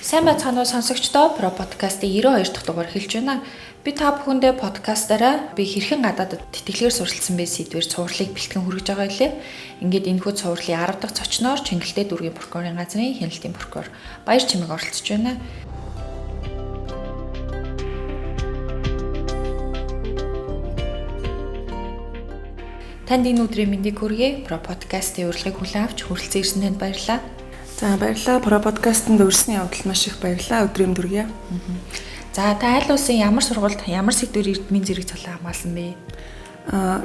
Сайн байцгаана уу сонсогчдоо Про подкастын 92 дахь дугаар эхэлж байна. Би та бүхэндээ подкастаараа би хэрхэн гадаадд тэтгэлгээр суралцсан бэ сэдвээр цувралыг бэлтгэн хүргэж байгаа билээ. Ингээд энэхүү цувралын 10 дахь зочноор Чингэлтэй дүүргийн прокурорын газрын хяналтын прокурор Баяр Чимэг оролцож байна. Танд энэ өдрийн мэндийг хүргэе. Про подкастын урилгыг хүлээн авч хүрэлцэн ирсэн танд баярлалаа. За баярлалаа. Про подкастэнд урьсны явдал маш их баярлалаа. Өдрийн дүргье. За та аль улсын ямар сургуульд ямар сэдвээр эрдмийн зэрэг цолоо хамгаалсан бэ?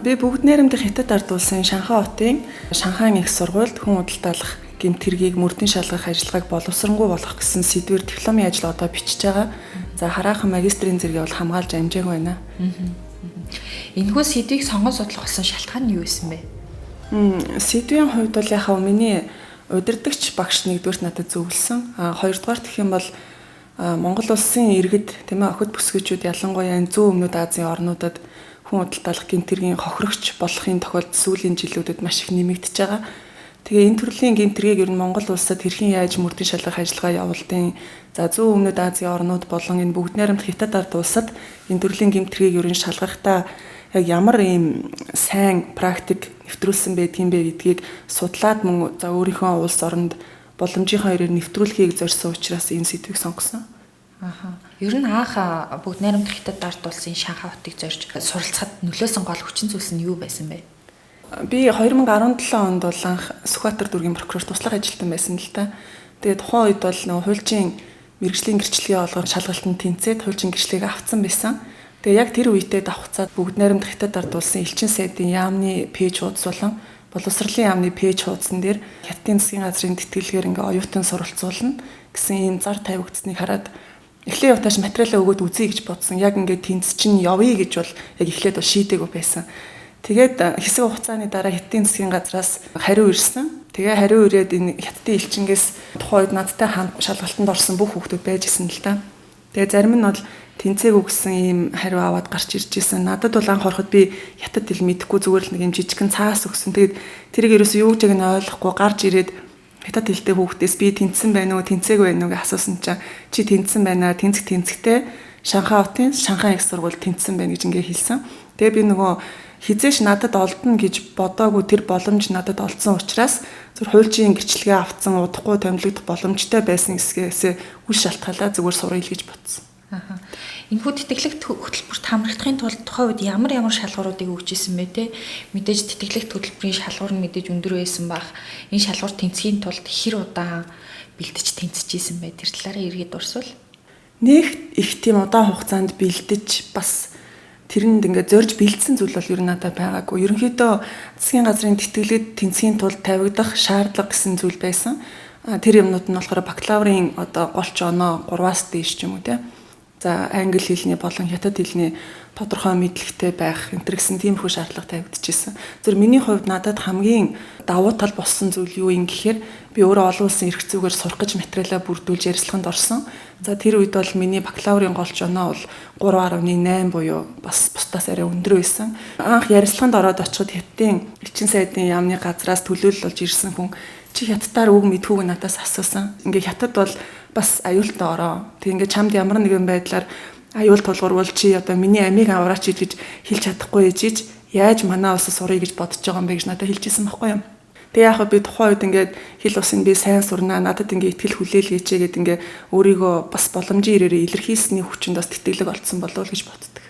Би бүгд найрамдах Хятад ард улсын Шанхай хотын Шанхайн их сургуульд хүн удирдах гэмт хэргийг мөрдөн шалгах ажиллагааг боловсронгуй болгох гэсэн сэдвээр дипломын ажил одоо бичиж байгаа. За хараахан магистрийн зэрэгээ бол хамгаалж амжаагүй байна. Энэхүү сэдвийг сонгон судлах болсон шалтгаан нь юу байсан бэ? Сэдвийн хувьд бол яхаа миний удирдагч багш нэгдүгээрт надад зөвлөсөн. Хоёрдугаар гэх юм бол Монгол улсын иргэд тийм ээ охид бүсгүйчүүд ялангуяа зүүн өмнөд Азийн орнуудад хүн удирдах гэмт хэргийн хохирогч болохын тохиолдол сүүлийн жилүүдэд маш их нэмэгдэж байгаа. Тэгээ энэ төрлийн гэмт хэргийг ер нь Монгол улсад хэрхэн яаж мөрдөн шалгах ажиллагаа явуулдیں۔ За зүүн өмнөд Азийн орнууд болон энэ бүгд найрамдах Хятад ард улсад энэ төрлийн гэмт хэргийг ер нь шалгахдаа яг ямар ийм сайн практик нэвтрүүлсэн байдгийг гэдгийг судлаад мөн за өөрийнхөө улс оронд боломжийнхоо ирээр нэвтрүүлэхийг зорьсон учраас энэ сэдвийг сонгосон. Ер нь анх бүгд найрамдах Хятад ард улсын Шанхай хотыг зорьж суралцахад нөлөөсөн гол хүчин зүйлс нь юу байсан бэ? Би 2017 онд бол анх Сүхбаатар дүүргийн прокурор туслах ажилтан байсан л та. Тэгээд тухайн үед бол нөгөө хуульчийн мэргэжлийн гэрчлэгээ олгох шалгалтанд тэнцээд хуульчийн гэрчлэгийг авцсан байсан. Тэгээ яг тэр үедээ давхцаад бүгд найрамдах Хятад ард улсын элчин сайдын яамны пэйж хуудас болон боловсролын яамны пэйж хуудсан дээр Хятадын засгийн газрын тэтгэлгээр ингээ оюутан суралцуулна гэсэн ийм зар тавигдсныг хараад эхлээ явтааш материалаа өгөөд үзье гэж бодсон. Яг ингээ тэнц чинь явъя гэж бол яг эхлээд бол шийдээгүй байсан. Тэгээд хэсэг хугацааны дараа Хятадын засгийн газраас хариу ирсэн. Тэгээ хариу ирээд энэ Хятадын элчингээс тухайн үед надтай хамт шалгалтанд орсон бүх хүүхдүүд байж исэн л та. Тэгээ зарим нь бол тэнцээгүй гэсэн ийм хариу аваад гарч ирж исэн. Надад бол анх ороход би Хятад хэл мэдэхгүй зүгээр л нэг юм жижигхэн цаас өгсөн. Тэгээд тэрийг ерөөсөө юу гэж ойлгохгүй гарч ирээд Хятад хэлтэй хүүхдээс би тэнцсэн байна уу, тэнцээгүй байна уу гэж асуусан чинь чи тэнцсэн байна, тэнцэхтэй Шанхай хотын Шанхай их сургууль тэнцсэн байна гэж ингээ хэлсэн. Тэгээ би нөгөө хизээш надад олдно гэж бодоогүй тэр боломж надад олдсон учраас зөв хуульчийн гэрчлэгээ авцсан удахгүй томилогдох боломжтой байсан хэсгээс үл шалтгаалаа зүгээр суръя л гэж бодсон. Энэхүү тэтгэлэгт хөтөлбөрт хамрагдахын тулд тухайн үед ямар шалгууруудыг өгч исэн бэ те? Мэдээж тэтгэлэгт хөтөлбөрийн шалгуур нь мэдээж өндөр байсан бах. Энэ шалгуур тэнцхийн тулд хэр удаан бэлдэж тэнцэж исэн бэ? Тэр талаараа эргээд дурсвал. Нэг их тийм удаан хугацаанд бэлдэж бас тэрэнд ингээд зорж бэлдсэн зүйл бол ер нь надад байгаагүй. Ерөнхийдөө засгийн газрын тэтгэлэгт тэнцхийн тулд тавигдах шаардлага гэсэн зүйл байсан. Тэр юмнууд нь болохоор бакалаврын одоо голч оноо 3-аас дээш ч юм уу те. За англи хэлний болон хятад хэлний тодорхой мэдлэгтэй байх энэ гэсэн тиймэрхүү шаардлага тавигдчихсэн. Зөв миний хувьд надад хамгийн давуу тал болсон зүйл юу юм гэхээр би өөрөө олон улсын эрх зүйгээр сурах гэж материалаа бүрдүүлж ярилцлаганд орсон. За тэр үед бол миний бакалаврын голч оноо бол 3.8 буюу бас бусдаас арай өндөр байсан. Анх ярилцлаганд ороод очиход Хятадын элчин сайдын яамны газраас төлөөлөл болж ирсэн хүн чи хятадаар үг мэдхүүг надаас асуусан. Ингээ хятад бол бас аюултай ороо. Тэг ингээ чамд ямар нэгэн байдлаар аюул тулгуурвал чи одоо миний амийг авраач гэж хэлж чадахгүй ээжиж яаж манай улсаас сурыг гэж бодож байгаа юм бэ гэж надад хэлжсэн байхгүй юм. Тэг яг би тухайн үед ингээд хэл усын би сайн сурнаа надад ингээ ихтгэл хүлээлгээч гэд ингээ өөрийгөө бас боломжийн ирээрээ илэрхийлсэний хүчинд бас тэтгэлэг олцсон болов уу гэж боддог.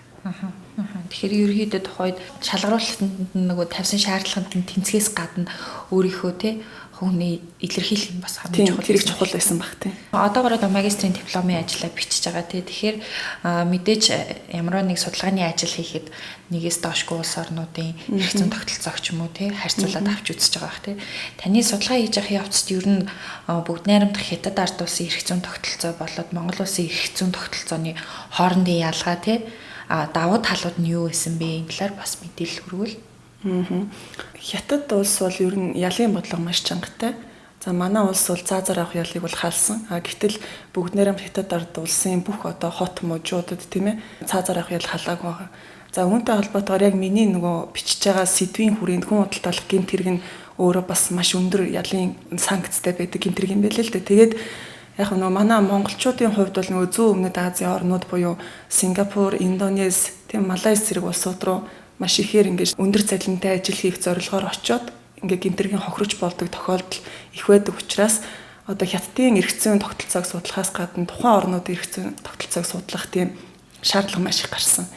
Тэгэхээр ерөнхийдөө тухайд шалгаруулалтанд нөгөө тавьсан шаардлаганд нь тэнцгээс гадна өөрийнхөө те хүний илэрхийлэх нь бас хамгийн чухал байсан баг тийм. Одоогоор магистрийн дипломын ажлаа бичиж байгаа тийм. Тэгэхээр мэдээж ямар нэг судалгааны ажил хийхэд нэгээс доошгүй улс орнуудын эрх зүйн тогтолцоогч юм уу тийм харьцуулаад авч үзэж байгаа бах тийм. Таны судалгаа хийж явах явцад ер нь бүгд найрамдах Хятад ард улсын эрх зүйн тогтолцоо болоод Монгол улсын эрх зүйн тогтолцооны хоорондын ялгаа тийм давуу талууд нь юу байсан бэ? Энэ талаар бас мэдээлэл хүргвэл. Хятад улс бол ер нь ялын бодлого маш чангатай. За манай улс бол заазаар авах ялыг бол хаалсан. Гэтэл бүгд найрамд Хятад ард улсын бүх одоо хот мужуудад тийм ээ цаазаар авах ял халаагүй байгаа. За үүнтэй холбоотойгоор яг миний нөгөө бичиж байгаа сэдвийн хүрээнд хүн худалдаалах гэмт хэрэг нь өөрөө бас маш өндөр ялын санкцтай байдаг гэмт хэрэг юм байл л дээ. Тэгээд Яг нөгөө манай монголчуудын хувьд бол нөгөө зүүн өмнөд Азийн орнууд буюу Сингапур, Индонез, тийм Малайз зэрэг улсууд руу маш ихээр ингэж өндөр цалинтай ажил хийх зорилгоор очиод ингээ гэмтэргийн хохирож болдог тохиолдол их байдаг учраас одоо хятадын эрх зүйн тогтолцоог судлахаас гадна тухайн орнуудын эрх зүйн тогтолцоог судлах тийм шаардлага маш их гарсан.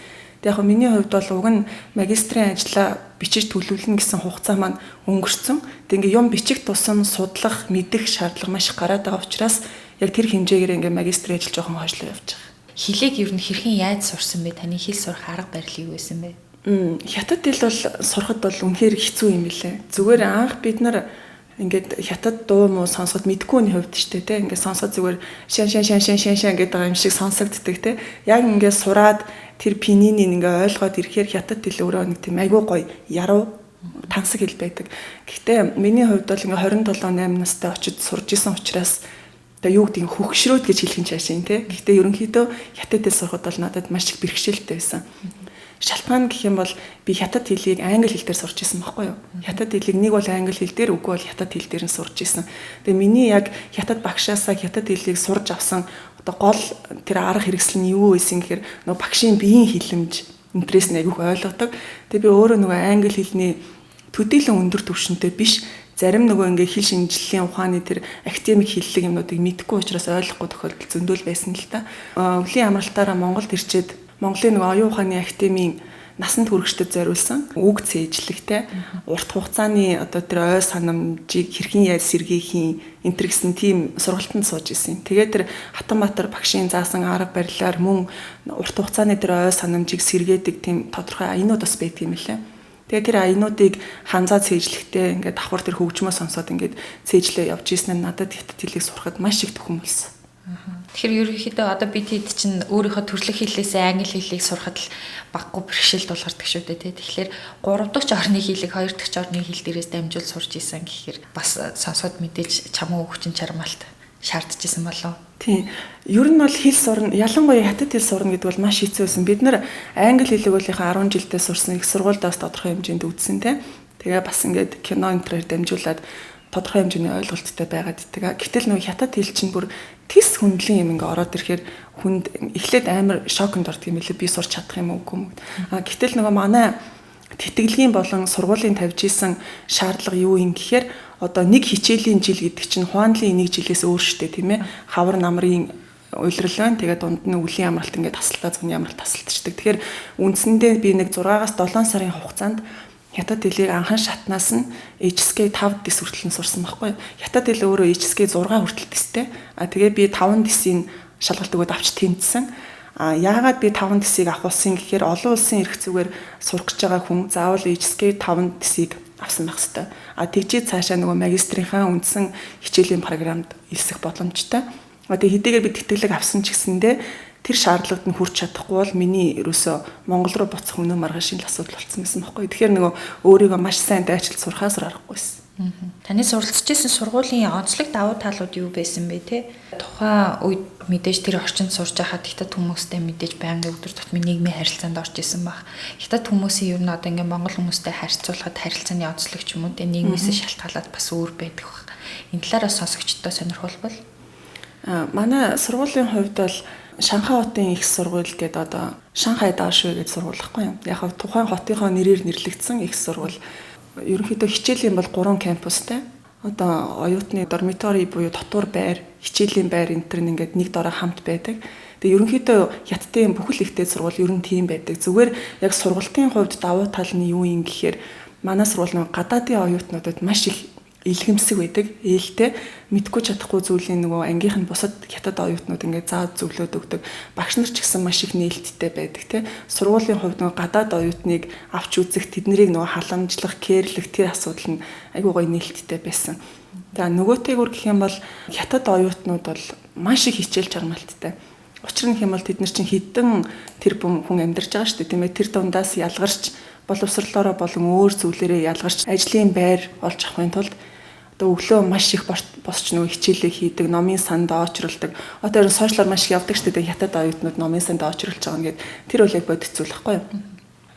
Яг нь миний хувьд бол уг нь магистрийн ажлаа бичиж төлөвлөнө гэсэн хугацаа маань өнгөрцөн. Тэг ингээ юм бичих тусам судлах, мэдэх шаардлага маш их гараад байгаа учраас яг тэр хэмжээгээр ингээ магистрийн ажил жоохон хойшлоо явж байгаа. Хилийг ер нь хэрхэн яаж сурсан бэ? Таны хэл сурах арга барил юу байсан бэ? Хятад хэл бол сурахад бол үнэхээр хэцүү юм билээ. Зүгээр анх бид нар ингээд хятад дуу муу сонсоход мэдгүй хүний хувьд ч те ингээд сонсоход зүгээр шан гэдэг байгаа юм шиг сонсогддог те. Яг ингээд сураад тэр пининыг ингээд ойлгоод ирэхээр хятад хэл өөрөө нэг тийм айгүй гоё яруу тансаг хэл байдаг. Гэхдээ миний хувьд бол ингээд 27-8 настай очиж сурж исэн учраас одоо юу гэдэг хөгшрөөд гэж хэлэх юм чаашийн те. Гэхдээ ерөнхийдөө хятад хэл сурахад бол надад маш их бэрхшээлтэй байсан. Шалтгаан гэх юм бол би хятад хэлийг англи хэл дээр сурч ирсэн байхгүй юу? Хятад хэлийг нэг бол англи хэл дээр, үгүй бол хятад хэл дээр нь сурч ирсэн. Тэгээ миний яг хятад багшаасаа хятад хэлийг сурж авсан одоо гол тэр арга хэрэгсэл нь юу байсан гэхээр нөгөө багшийн биеийн хилэмж интерес нь айгүйх ойлгодог. Тэгээ би өөрөө нөгөө англи хэлний төдийлөн өндөр түвшинтэй биш, зарим нөгөө ингээ хэл шинжилгээний ухааны тэр академик хэллэг юмнуудыг мэдэхгүй учраас ойлгохгүй тохиолдол зөндөл байсан л та. Өвлийн амралтаараа Монголд ирчээд Монголын нэг оюун ухааны академийн насанд хүрэгчдэд зориулсан үг цээжлэгтэй урт хугацааны одоо тэр ой санамжийг хэрхэн яаж сэргийхийн энтэр гэсэн тийм сургалтанд сууж исэн. Тэгээд тэр Хатанбаатар багшийн заасан арга барилаар мөн урт хугацааны тэр ой санамжийг сэргээдэг тийм тодорхой аянууд бас байдаг юм лээ. Тэгээд тэр аянуудыг ханзаа цээжлэгтэй ингээд давхар тэр хөгжмөө сонсоод ингээд цээжлээ явж исэн нь надад хятад хэлийг сурахад маш их төхөн болсон. Тэгэхээр ерөнхийдөө одоо бид хэд чинь өөрийнхөө төрөлх хэллээсээ англи хэлийг сурахад л баггүй бэрхшээлд тулгардаг шүү дээ тий. Тэгэхээр 3 дахь орны хэлийг 2 дахь орны хэл дээрээс дамжуул сурж исэн гэхээр бас сонсоод мэдээж чамаа хүчин чармаалт шаардж исэн болов. Тийм. Ер нь бол хэл сурна, ялангуяа хятад хэл сурна гэдэг бол маш хэцүү байсан. Бид нар англи хэлийг бол 10 жилдээ сурсан, их сургуульдаас тодорхой хэмжээнд үзсэн тий. Тэгээ бас ингээд кино энтрээр дамжуулаад тодорхой хэмжээний ойлголттой байгаад итдэг. Гэтэл нөгөө хятад хэл чинь бүр тис хүндлийн юм ингээ ороод ирэхээр хүнд эхлээд амар шоконд ордог юм лээ. Би сурч чадах юм уу үгүй юм. Гэтэл нөгөө манай тэтгэлгийн болон сургуулийн тавьж исэн шаардлага юу юм гэхээр одоо нэг хичээлийн жил гэдэг чинь хуанлын нэг жилээс өөр штэ тийм ээ. Хавар намрын уйлрал байна. Тэгээд дунд нь үлийн амралт ингээ тасалдаа зуны амралт тасалдчихдаг. Тэгэхээр үндсэндээ би нэг 6-аас 7 сарын хугацаанд хятад хэлийг анхан шатнаас нь HSK 5 дэс хүртэл нь сурсан байхгүй. Хятад хэл өөрөө HSK 6 хүртэл дэстэй. Тэгээ би 5 дэсийн шалгалт өгөөд авч тэмцсэн. Яагаад би 5 дэсийг авахулсан гэхээр олон улсын эрх зүгээр сурах гэж байгаа хүн заавал HSK 5 дэсийг авсан байх хэрэгтэй. Тэгжээ цаашаа нөгөө магистрийнхаа үндсэн хичээлийн програмд элсэх боломжтой. Тэгээ хэдийгээр би тэтгэлэг авсан ч гэсэндээ тэр шаардлагад нь хүрч чадахгүй бол миний ерөөсөө Монгол руу буцах өнөө маргааш шинэ асуудал болсон байсан байхгүй. Тэгэхээр нөгөө өөрийгөө маш сайн дайчилж сурахаас аргахгүйсэн. Таны суралцж исэн сургуулийн онцлог давуу талууд юу байсан бэ те? Тухайн үед мэдээж тэр орчинд сурж байхад хятад хүмүүстэй мэдээж байнгын өдөр тутмын нийгмийн харилцаанд орж исэн баг. Хятад хүмүүсийн ер нь одоо ингээм монгол хүмүүстэй харьцуулахад харилцааны онцлог ч юм уу те нийгмээс шалтгаалаад бас өөр байдаг баг. Энэ талаараас сонсогчдод сонирхолбол манай сургуулийн хувьд бол Шанхай хотын их сургууль гэдэг одоо Шанхай Даошгүй гэж сургууль байхгүй юу? Яг нь тухайн хотынхоо нэрээр нэрлэгдсэн их сургууль. Ерөнхийдөө хичээлийн бол 3 кампустай. Одоо оюутны дормитори буюу дотор байр, хичээлийн байр энэ төр ингээд нэг дороо хамт байдаг. Тэгээ ерөнхийдөө хятадын бүхэл ихтэй сургууль ер нь тийм байдаг. Зүгээр яг сургалтын хувьд давуу тал нь юу юм гэхээр манай сургууль нэг гадаадын оюутнуудад маш их илгэмсэг байдаг. Ээлтэй мэдгүй чадахгүй зүйлийн нөгөө ангийнх нь бусад хятад оюутнууд ингээд зааж зөвлөд өгдөг. Багш нар ч гэсэн маш их нээлттэй байдаг тий. Сургуулийн хувьд нөгөө гадаад оюутныг авч үзэх, тэднийг нөгөө халамжлах, кэрлэх тэр асуудал нь айгүй гоё нээлттэй байсан. За нөгөөтэйгүр гэх юм бол хятад оюутнууд бол маш их хичээл чармаалттай. Учир нь хэм бол тэд нар чинь хэдэн тэр хүн амьдарч байгаа шүү дээ тийм ээ. Тэр дундаас ялгарч боловсрлоороо болон өөр зүйлээрээ ялгарч ажлын байр олж авахын тулд одоо өглөө маш их босч нөгөө хичээлээ хийдэг, номын санд очролдог. Одоо сошиалар маш их явдаг шүү дээ хятад оюутнууд номын санд очролж байгаа нэгэд тэр үл яг бодит зүйл байхгүй юу?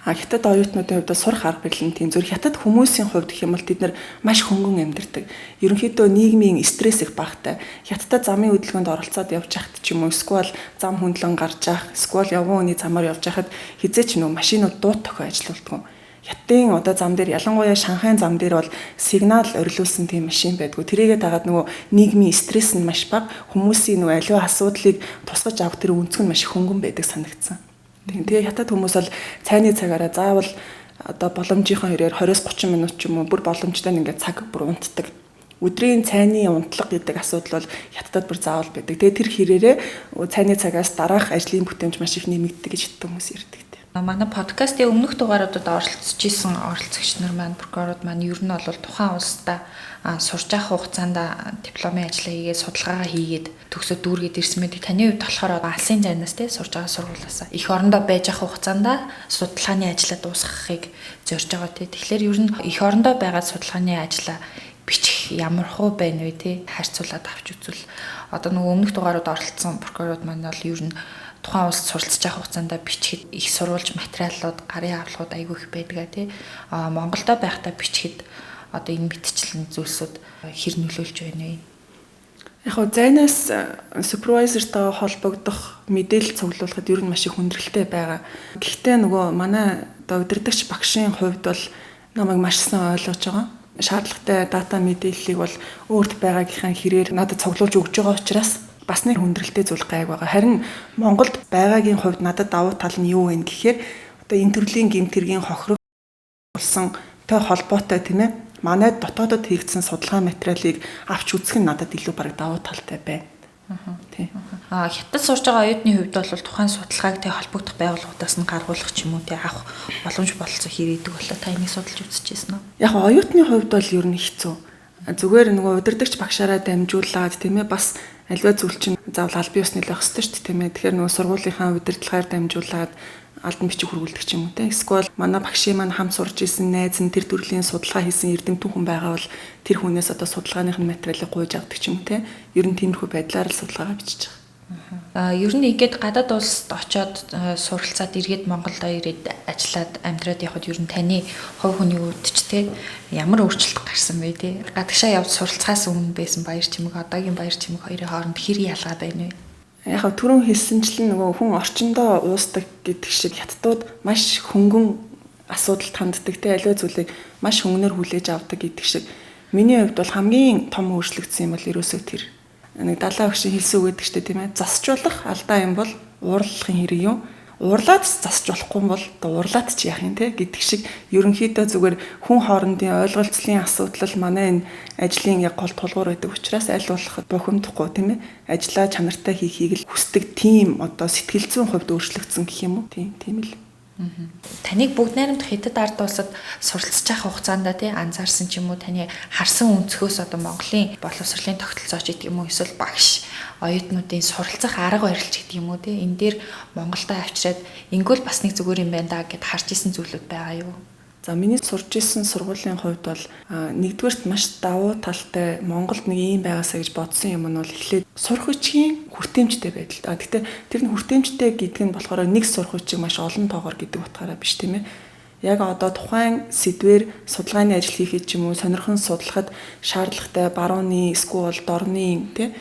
Хятад оюутнуудын хувьд сурах арга барил нь тийм зөв хятад хүмүүсийн хувьд гэх юм бол тэд нар маш хөнгөн амьдардаг. Ерөнхийдөө нийгмийн стресс их багтай. Хятадд замын хөдөлгөөнд оролцоод явж байхад ч юм уу эсвэл зам хөндлөн гарч явах, эсвэл явган хүний замаар явж байхад хизээч нөө машинууд дуут тохио ажилуулдаг. Хятадын одоо зам дээр ялангуяа Шанхайн зам дээр бол сигнал орилуулсан тийм машин байдгүй. Тэрийгээ дагаад нөгөө нийгмийн стресс нь маш бага, хүмүүсийн нөгөө аливаа асуудлыг тусгаж авах тэр өнцөг нь маш хөнгөн байдаг санагдсан. Тэгээ хятад хүмүүс бол цайны цагаараа заавал одоо боломжийнхоо хэрээр 20-30 минут ч юм уу бүр боломжтой ингээд цаг бүр унтдаг. Өдрийн цайны унтлага гэдэг асуудал бол хятадд бүр заавал байдаг. Тэгээ тэр хэрээрээ цайны цагаас дараах ажлын бүтээмж маш их нэмэгддэг гэж хятад хүмүүс ярьдаг. Манай подкастын өмнөх дугааруудад оролцож исэн оролцогч нар маань прокурорууд маань ер нь бол тухайн улстай сурж авах хугацаанд дипломын ажлаа хийгээд судалгаагаа хийгээд төгсөөд дүүргээд ирсэн мэт таны хувьд болохоор алсын зайнаас те сурж байгаа сургуулиасаа их орондоо байж авах хугацаанд судалгааны ажлаа дуусгахыг зорж байгаа те. Тэгэхээр ер нь их орондоо байгаа судалгааны ажлаа бичих ямар хуу байна вэ те харьцуулаад авч үзвэл одоо нөгөө өмнөх дугаарууд оролцсон прокурорууд маань бол ер нь тухайн улс суралцж байгаа хугацаанд бичихэд их сурвалж материалууд, гарын авлагууд айгүй их байдгаа тий. Монголдо байхдаа бичихэд одоо энэ мэтчлэн зүйлсүүд хэр нөлөөлж байна вэ? Яг хөө зайнаас супервайзертайгаа холбогдох мэдээлэл цуглуулахад ер нь маш их хүндрэлтэй байгаа. Гэхдээ нөгөө манай одоо удирдагч багшийн хувьд бол намайг маш сайн ойлгож байгаа. Шаардлагатай дата мэдээллийг бол өөрт байгаагийнхаа хэрээр надад цуглуулж өгж байгаа учраас бас нэг хүндрэлтэй зүйл гайг байгаа. Харин Монголд байгаагийн хувьд надад давуу тал нь юу вэ гэхээр одоо энэ төрлийн гэмтэргийн хохирох болсон той холбоотой тийм ээ. Манай дотоодод хийгдсэн судалгаа материалыг авч үзэх нь надад илүү бараг давуу талтай байна. Тийм. Хятад сурж байгаа оюутны хувьд бол тухайн судалгааг тэг холбогдох байгууллагуудаас нь гаргуулах ч юм уу тэг авах боломж болцоо хэрийдэг болоо та энийг судалж үзчихсэн үү? Яг оюутны хувьд бол ер нь хэцүү. Зүгээр нөгөө удирдагч багшаараа дамжуулаад тийм ээ бас аливаа зүйл чинь заавал аль биесний л байх ёстой шүү дээ тийм ээ. Тэгэхээр нөгөө сургуулийнхаа удирдлагаар дамжуулаад албан бичиг хүргүүлдэг ч юм уу те. Эсвэл манай багшийн маань хам сурж исэн найз нь тэр төрлийн судалгаа хийсэн эрдэмтэн хүн байгаа бол тэр хүнээс одоо судалгааных нь материалыг гуйж авдаг ч юм уу те. Ер нь тиймэрхүү байдлаар л судалгаагаа бичиж байгаа. Ер нь игээд гадаад улсад очоод суралцаад иргэд Монголд ирээд ажиллаад амьдраад явхад ер нь таны хувь хүний үүдч те ямар өөрчлөлт гарсан бэ те? Гадагшаа явж суралцахаас өмнө байсан баяр чимэг одоогийн баяр чимэг хоёрын хооронд хэр ялгаа байна вэ? Яг түрүүн хэлсэнчлэн нөгөө хүн орчиндөө уусдаг гэдэг шиг хятадууд маш хөнгөн асуудалд ханддаг те аливаа зүйлийг маш хөнгөнөр хүлээж авдаг гэдэг шиг миний хувьд бол хамгийн том өөрчлөгдсөн юм бол ерөөсөө тэр нэг далаа өгшин хэлсэн үг гэдэг чинь тийм ээ засчулах алдаа юм бол уурлахын хэрэг юм уурлаад засч болохгүй бол уурлаад ч яах юм те гэдэг шиг ерөнхийдөө зүгээр хүн хоорондын ойлголцлын асуудал манай энэ ажлын яг гол тулгуур байдаг учраас аль болох бухимдахгүй тийм ээ ажиллаа чанартай хийхийг л хүсдэг тийм одоо сэтгэл зүйн хувьд өөрчлөгдсөн гэх юм уу тийм л. Таныг бүгд найрамдах хятад ард улсад суралцж байгаа хугацаанд тий анзаарсан ч юм уу таны харсан өнцгөөс одоо Монголын боловсролын тогтолцооч гэдэг юм уу эсвэл багш оюутнуудын суралцах арга барил ч гэдэг юм уу тий энэ дээр Монголдо авчираад ингүүл бас нэг зүгээр юм байна да гэд харж исэн зүйлүүд байгаа юу? За миний сурж исэн сургуулийн хувьд бол нэгдүгээрт маш давуу талтай Монголд нэг юм байгаасаа гэж бодсон юм нь бол эхлээд сурах хүчийн хүртээмжтэй байдал. Гэхдээ тэр нь хүртээмжтэй гэдэг нь болохоор нэг сурах хүчийг маш олон тоогоор гэдэг утгаараа биш тийм ээ. Яг одоо тухайн сэдвэр судалгааны ажил хийхэд ч юм уу сонирхон судлахад шаардлагатай барууны эсвэл дорны тийм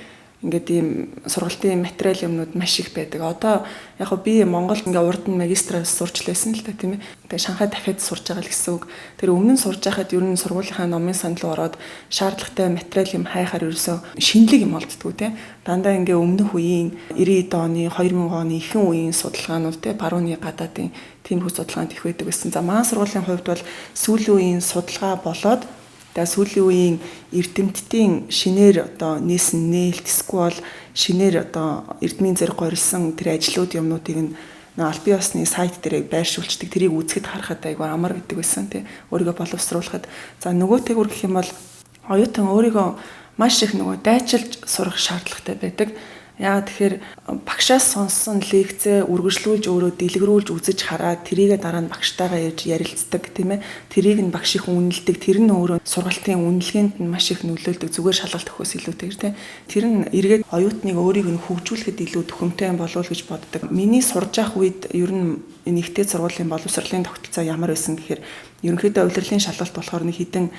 ингээд ийм сургалтын материал юмнууд маш их байдаг. Одоо яг го би Монголд ингээ урд нь магистраас сурч лээсэн л та тийм ээ. Тэгээ Шанхай дахиад сурж байгаа л гэсэн үг. Тэр өмнө нь сурж байхад ер нь сургуулийнхаа номын санал ороод шаардлагатай материал юм хайхаар ерөөсөө шинэлэг юм олддгүү тийм. Дандаа ингээ өмнөх үеийн 90-ад оны 2000 оны ихэнх үеийн судалгаанууд тийм барууны гадаадын тиймэрхүү судалгаанд их байдаг гэсэн. За маань сургуулийн хувьд бол сүүлийн үеийн судалгаа болоод тэгээ сүүлийн үеийн эрдэмтдийн шинээр одоо нээсэн нээлт эсвэл шинээр одоо эрдмийн зэрэг горилсон тэр ажлууд юмнуудыг нь аль бие усны сайт дээр байршуулцдаг тэрийг үзэхэд харахад айгүй амар гэдэг байсан тий өөрийгөө боловсруулахад за нөгөөтэйгүр гэх юм бол оюутан өөрийгөө маш их нөгөө дайчилж сурах шаардлагатай байдаг Яагаад тэгэхээр багшаас сонссон лекцээ үргэлжлүүлж өөрөө дэлгэрүүлж үзэж хараад тэрийгээ дараа нь багштайгаа ярьж ярилцдаг тийм ээ. Тэрийг нь багш их үнэлдэг. Тэр нь өөрөө сургалтын үнэлгээнд нь маш их нөлөөлдөг. Зүгээр шалгалт өгөхөөс илүүтэйгээр тийм. Тэр нь эргээд оюутныг өөрийг нь хөгжүүлэхэд илүү төхөмтэй болов гэж боддог. Миний сурж явах үед ер нь нэгтэй сургуулийн боловсролын тогтолцоо ямар байсан гэхээр ерөнхийдөө удирдлын шалгалт болохоор нэг хідэн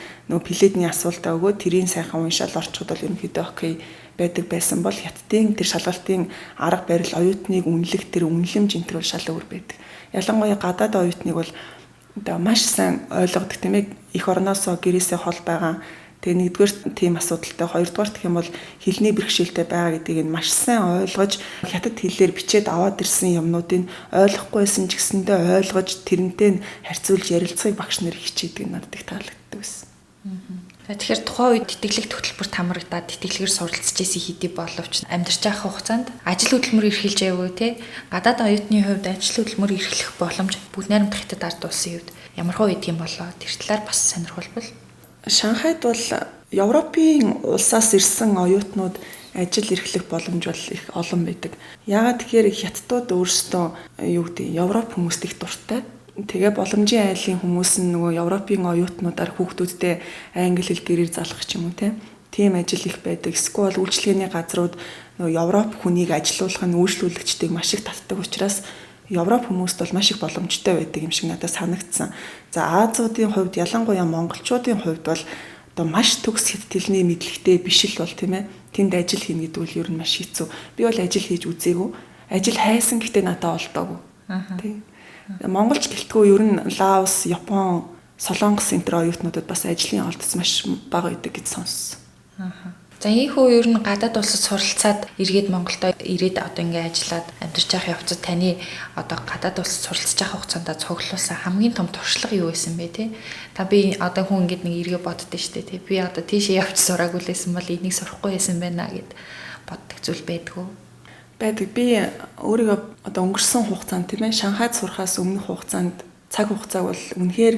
пледний асуултаа өгөө тэрийн сайхан уншаал орчход бол ерөнхийдөө окей байдаг байсан бол хятадын тэр шалгалтын арга барил оюутныг үнэлэх тэр үнэлэмж энэ төр шал өөр байдаг. Ялангуяа гадаад оюутныг бол одоо маш сайн ойлгодог тийм ээ. Эх орноосоо гэрээсээ хол байгаа. Тэгээ нэгдүгээр тийм асуудалтай, хоёрдугаар гэх юм бол хэлний бэрхшээлтэй байгаа гэдгийг нь маш сайн ойлгож хятад хэлээр бичээд аваад ирсэн юмнуудыг ойлгохгүйсэн ч гэсэндээ ойлгож тэрнтэй харьцуулж ярилцахыг багш нар хичээдэг надад их таалагддаг байсан. Тэгэхээр тухайн үед тэтгэлэг хөтөлбөрт хамрагдаад тэтгэлгээр суралцж исэн хэдий боловч амьдарч байх хугацаанд ажил хөдөлмөр эрхэлж явгүй те гадаад оюутны хувьд ажил хөдөлмөр эрхлэх боломж бүгд найрамдах хятад ард улсын хувьд ямар хөө идэх юм болоо тэр талаар бас сонирхолбол. Шанхайд бол Европын улсаас ирсэн оюутнууд ажил эрхлэх боломж бол их олон байдаг. Яагаад тэгэхээр хятадууд өөрсдөө юу гэдэг Европ хүмүүст их дуртай. Тэгээ боломжийн айлын хүмүүс нь нөгөө Европын оюутнуудаар хүүхдүүдтэй англи хэл гэрээр залгах ч юм уу тийм ажил их байдаг. Эсвэл үйлчлэгээний газрууд нөгөө Европ хүнийг ажилуулах нь үйлчлүүлэгчдийг маш их татдаг учраас Европ хүмүүст бол маш их боломжтой байдаг юм шиг надад санагдсан. За Азиудын хувьд ялангуяа монголчуудын хувьд бол одоо маш төгс хятад хэлний мэдлэгтэй биш л бол тийм ээ. Тэнд ажил хийнэ гэдэг бол ер нь маш хэцүү. Би бол ажил хийж үзээгүй. Ажил хайсан гэхдээ надад олдоогүй. Тийм. Монголч гэлтгүй ер нь Лаос, Япон, Солонгос энэ төр оюутнуудад бас ажлын олдсон маш бага байдаг гэж сонссон. За ийхүү ер нь гадаад улсад суралцаад эргээд Монголд ирээд одоо ингээ ажиллаад амьдарч явах явцад таны одоо гадаад улсад суралцж явах хугацаанд цуглуулсан хамгийн том туршлага юу байсан бэ те? Та би одоо хүн ингээд нэг эргээ боддөө штэ те. Би одоо тийшээ явж сураагүй лээсэн бол энийг сурахгүй байсан байна гэд боддог зүйл байдгүй. Байдаг. Би өөрийгөө одоо өнгөрсөн хугацаанд тийм ээ Шанхайд сурахаас өмнөх хугацаанд цаг хугацааг бол үнэхээр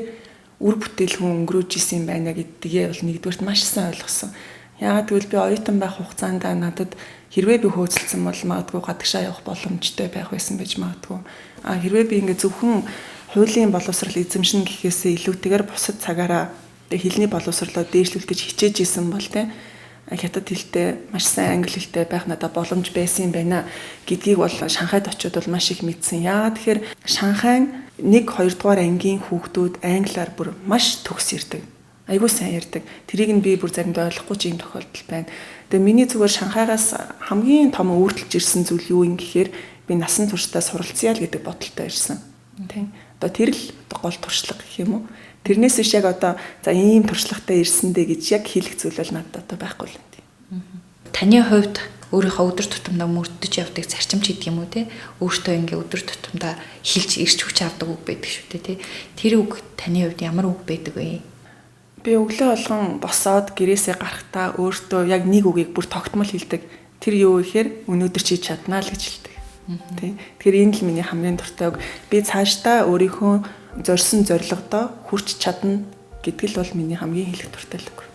үр бүтээлгүй өнгөрөөж исэн байна гэдгээ бол нэгдүгээрт маш сайн ойлгосон. Яагаад гэвэл би оюутан байх хугацаанд надад хэрвээ би хөөцөлдсөн бол магадгүй гадагшаа явах боломжтой байх байсан байж магадгүй. Хэрвээ би ингээд зөвхөн хуулийн боловсрол эзэмшнэ гэхээсээ илүүтэйгээр бусад цагаараа хэлний боловсролоо дээшлүүлэх гэж хичээж исэн бол тийм хятад хэлтэй маш сайн англи хэлтэй байх надад боломж байсан юм байна гэдгийг бол Шанхайд очиод бол маш их мэдсэн. Яагаад тэгэхээр Шанхай 1-2 дугаар ангийн хүүхдүүд англиар бүр маш төгс ярьдаг. Айгуу сайн ярьдаг. Тэрийг нь би бүр заримдаа ойлгохгүй ч юм тохиолдол байна. Тэгээ миний зүгээр Шанхайгаас хамгийн том өөртөлж ирсэн зүйл юу юм гэхээр би насан туршдаа суралцъя л гэдэг бодолтой ирсэн. Тийм. Одоо тэр л гол туршлага гэх юм уу? Тэрнээс биш яг одоо за ийм туршлагатай ирсэндээ гэж яг хэлэх зүйл бол надад одоо байхгүй л юм. Таны хувьд өөрийнхөө өдөр тутамдаа мөрдөж явдаг зарчимч гэдэг юм уу те? Өөртөө ингээ өдөр тутамдаа хэлж ирч хүч авдаг үг байдаг шүү дээ те. Тэр үг таны хувьд ямар үг байдаг вэ? Би өглөө болгон босоод гэрээсээ гарахдаа өөртөө яг нэг үгийг бүр тогтмол хэлдэг. Тэр юу гэхээр өнөөдөр чи чаднаа л гэж хэлдэг. Тэ. Тэгэхээр энэ л миний хамгийн дуртай үг. Би цаашдаа өөрийнхөө зорьсон зорилгодоо хүрч чадна гэдэг л бол миний хамгийн хэлэх дуртай үг.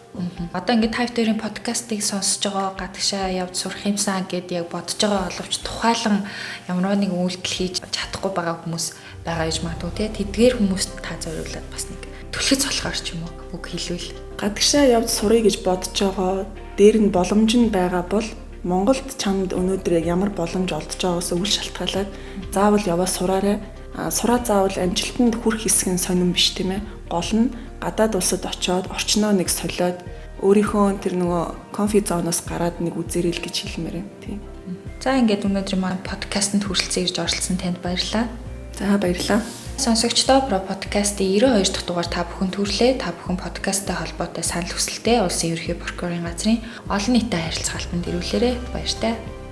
Одоо ингээд Type 2-ийн подкастыг сонсож байгаа гадагшаа явж сурах юмсан гэдээ яг бодож байгаа боловч тухайлан ямар нэгэн үйлдэл хийж чадахгүй байгаа хүмүүс байгаа гэж магадгүй те. Тэдгээр хүмүүст та зориулаад бас нэг түлхэж цолохоор ч юм уу үг хэлвэл гадагшаа явж сурыг гэж бодож байгаа дээр нь боломж нь байгаа бол Монголд чамд өнөөдөр ямар боломж олдож байгаагаас үл шалтгаалаад заавал яваа сураарай. Сураа заавал амжилтанд хүрэх хэсэг нь сонирн биш тийм ээ. Гол нь гадаад улсад очиод орчноо нэг солиод өөрийнхөө тэр нөгөө комфорт зоноос гараад нэг үзээрэй гэж хэлмээр юм тийм. За ингээд өнөөдрийн маань подкастэнд хүрэлцэн ирж оролцсон танд баярлалаа. За баярлалаа. Сонсогчдоо Про подкастын 92 дахь дугаар та бүхэн түрлээ. Та бүхэн подкасттай холбоотой санал хүсэлтээ улсын ерөнхий прокурорын газрын олон нийтэд харилцах албанд ирүүлээрэй. Баяртай.